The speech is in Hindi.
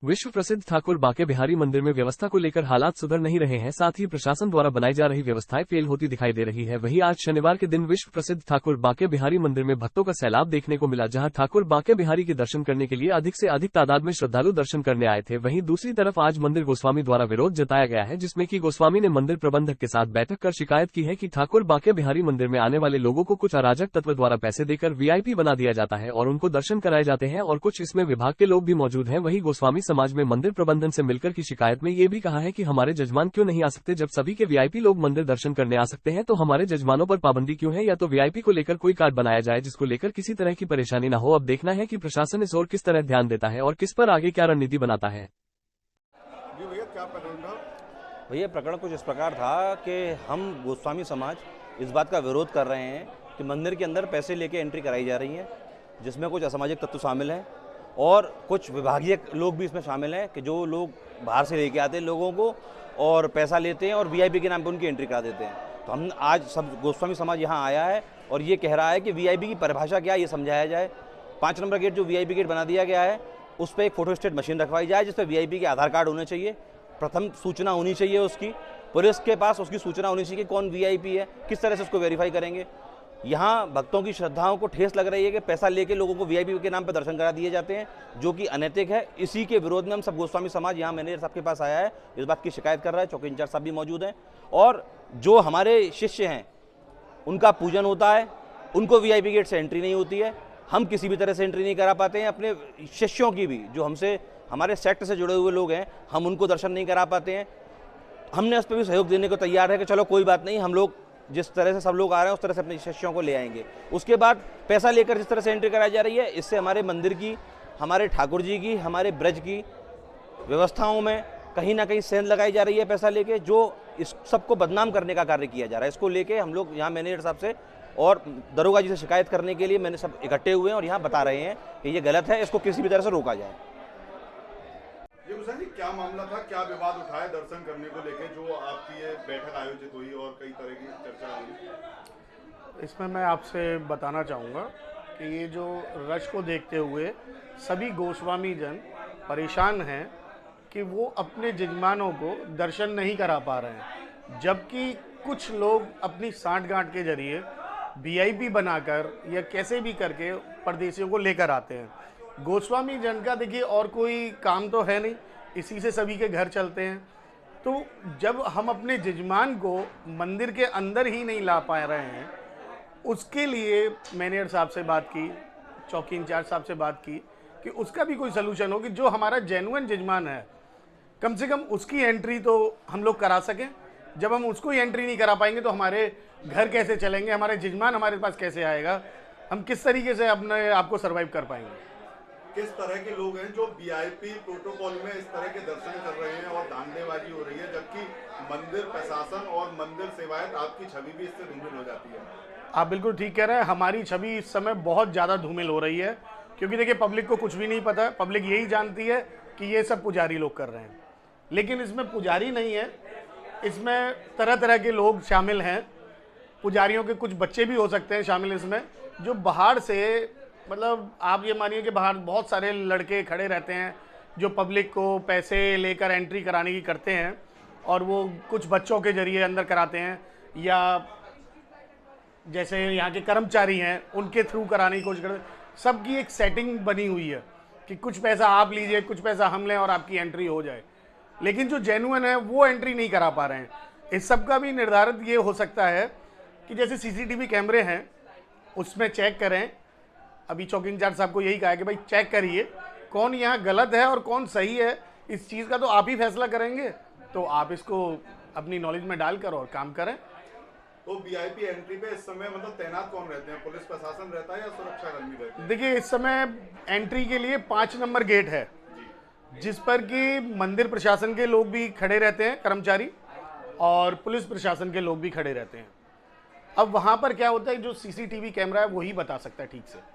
विश्व प्रसिद्ध ठाकुर बांके बिहारी मंदिर में व्यवस्था को लेकर हालात सुधर नहीं रहे हैं, साथ ही प्रशासन द्वारा बनाई जा रही व्यवस्थाएं फेल होती दिखाई दे रही है। वहीं आज शनिवार के दिन विश्व प्रसिद्ध ठाकुर बांके बिहारी मंदिर में भक्तों का सैलाब देखने को मिला, जहां ठाकुर बांके बिहारी के दर्शन करने के लिए अधिक से अधिक तादाद में श्रद्धालु दर्शन करने आए थे। वहीं दूसरी तरफ आज मंदिर गोस्वामी द्वारा विरोध जताया गया है, जिसमें कि गोस्वामी ने मंदिर प्रबंधक के साथ बैठक कर शिकायत की है कि ठाकुर बांके बिहारी मंदिर में आने वाले लोगों को कुछ अराजक तत्व द्वारा पैसे देकर VIP बना दिया जाता है और उनको दर्शन कराए जाते हैं और कुछ इसमें विभाग के लोग भी मौजूद हैं। वहीं गोस्वामी समाज में मंदिर प्रबंधन से मिलकर की शिकायत में ये भी कहा है कि हमारे जजमान क्यों नहीं आ सकते, जब सभी के VIP लोग मंदिर दर्शन करने आ सकते हैं तो हमारे जजमानों पर पाबंदी क्यों है। या तो VIP को लेकर कोई कार्ड बनाया जाए जिसको लेकर किसी तरह की परेशानी न हो। अब देखना है कि प्रशासन इस ओर किस तरह ध्यान देता है और किस पर आगे क्या रणनीति बनाता है। भैया प्रकरण कुछ इस प्रकार था कि हम गोस्वामी समाज इस बात का विरोध कर रहे हैं कि मंदिर के अंदर पैसे लेके एंट्री कराई जा रही है, जिसमें कुछ असामाजिक तत्व शामिल हैं और कुछ विभागीय लोग भी इसमें शामिल हैं कि जो लोग बाहर से लेके आते हैं लोगों को और पैसा लेते हैं और VIP के नाम पे उनकी एंट्री करा देते हैं। तो हम आज सब गोस्वामी समाज यहाँ आया है और ये कह रहा है कि VIP की परिभाषा क्या है ये समझाया जाए। 5 नंबर गेट जो VIP गेट बना दिया गया है उस पर एक फोटोस्टेट मशीन रखवाई जाए, जिस पर VIP के आधार कार्ड होने चाहिए, प्रथम सूचना होनी चाहिए उसकी, पुलिस के पास उसकी सूचना होनी चाहिए कि कौन VIP है, किस तरह से उसको वेरीफाई करेंगे। यहाँ भक्तों की श्रद्धाओं को ठेस लग रही है कि पैसा लेके लोगों को VIP के नाम पर दर्शन करा दिए जाते हैं, जो कि अनैतिक है। इसी के विरोध में हम सब गोस्वामी समाज यहाँ मैनेजर साहब के पास आया है, इस बात की शिकायत कर रहा है। चौकी इंचार्ज साहब भी मौजूद हैं और जो हमारे शिष्य हैं उनका पूजन होता है, उनको VIP गेट से एंट्री नहीं होती है। हम किसी भी तरह से एंट्री नहीं करा पाते हैं। अपने शिष्यों की भी जो हमसे हमारे सेक्ट से जुड़े हुए लोग हैं, हम उनको दर्शन नहीं करा पाते हैं। हमने उस पर भी सहयोग देने को तैयार है कि चलो कोई बात नहीं, हम लोग जिस तरह से सब लोग आ रहे हैं उस तरह से अपने शिष्यों को ले आएंगे। उसके बाद पैसा लेकर जिस तरह से एंट्री कराई जा रही है, इससे हमारे मंदिर की, हमारे ठाकुर जी की, हमारे ब्रज की व्यवस्थाओं में कहीं ना कहीं सेंध लगाई जा रही है पैसा लेके, जो इस सबको बदनाम करने का कार्य किया जा रहा है। इसको लेके हम लोग यहाँ मैनेजर साहब से और दरोगा जी से शिकायत करने के लिए मैंने सब इकट्ठे हुए हैं और यहाँ बता रहे हैं कि ये गलत है, इसको किसी भी तरह से रोका जाए। जी क्या मामला था, क्या विवाद उठाया दर्शन करने को लेकर जो आपकी ये बैठक आयोजित हुई और कई तरह की चर्चा हुई? इसमें मैं आपसे बताना चाहूँगा कि ये जो रश को देखते हुए सभी गोस्वामी जन परेशान हैं कि वो अपने जजमानों को दर्शन नहीं करा पा रहे हैं, जबकि कुछ लोग अपनी सांठ-गांठ के जरिए VIP बनाकर या कैसे भी करके परदेशियों को लेकर आते हैं। गोस्वामी जन का देखिए और कोई काम तो है नहीं, इसी से सभी के घर चलते हैं। तो जब हम अपने जजमान को मंदिर के अंदर ही नहीं ला पा रहे हैं, उसके लिए मैनेजर साहब से बात की, चौकी इंचार्ज साहब से बात की कि उसका भी कोई सलूशन हो कि जो हमारा जेन्युइन जजमान है कम से कम उसकी एंट्री तो हम लोग करा सकें। जब हम उसको ही एंट्री नहीं करा पाएंगे तो हमारे घर कैसे चलेंगे, हमारे जजमान हमारे पास कैसे आएगा, हम किस तरीके से अपने आप को सर्वाइव कर पाएंगे। किस तरह के लोग हैं जो VIP प्रोटोकॉल में इस तरह के दर्शन कर रहे हैं और धांधलेबाजी हो रही है, जबकि मंदिर प्रशासन और मंदिर सेवायत आपकी छवि भी इससे धूमिल हो जाती है? आप बिल्कुल ठीक कह रहे हैं, हमारी छवि इस समय बहुत ज़्यादा धूमिल हो रही है, क्योंकि देखिए पब्लिक को कुछ भी नहीं पता है। पब्लिक यही जानती है कि ये सब पुजारी लोग कर रहे हैं, लेकिन इसमें पुजारी नहीं है, इसमें तरह तरह के लोग शामिल हैं। पुजारियों के कुछ बच्चे भी हो सकते हैं शामिल इसमें, जो बाहर से, मतलब आप ये मानिए कि बाहर बहुत सारे लड़के खड़े रहते हैं जो पब्लिक को पैसे लेकर एंट्री कराने की करते हैं और वो कुछ बच्चों के जरिए अंदर कराते हैं, या जैसे यहाँ के कर्मचारी हैं उनके थ्रू कराने की कोशिश करते हैं। सबकी एक सेटिंग बनी हुई है कि कुछ पैसा आप लीजिए, कुछ पैसा हम लें और आपकी एंट्री हो जाए, लेकिन जो जेन्युइन है वो एंट्री नहीं करा पा रहे हैं। इस सब का भी निर्धारित ये हो सकता है कि जैसे CCTV कैमरे हैं उसमें चेक करें। अभी चौकी इंचार्ज साहब को यही कहा है कि भाई चेक करिए कौन यहाँ गलत है और कौन सही है। इस चीज़ का तो आप ही फैसला करेंगे, तो आप इसको अपनी नॉलेज में डालकर और काम करें। तो VIP एंट्री पे इस समय मतलब तैनात कौन रहते हैं, पुलिस प्रशासन रहता है या सुरक्षा कर्मी रहते हैं? देखिए इस समय एंट्री के लिए 5 नंबर गेट है, जिस पर कि मंदिर प्रशासन के लोग भी खड़े रहते हैं, कर्मचारी, और पुलिस प्रशासन के लोग भी खड़े रहते हैं। अब वहाँ पर क्या होता है, जो CCTV कैमरा है वही बता सकता है ठीक से।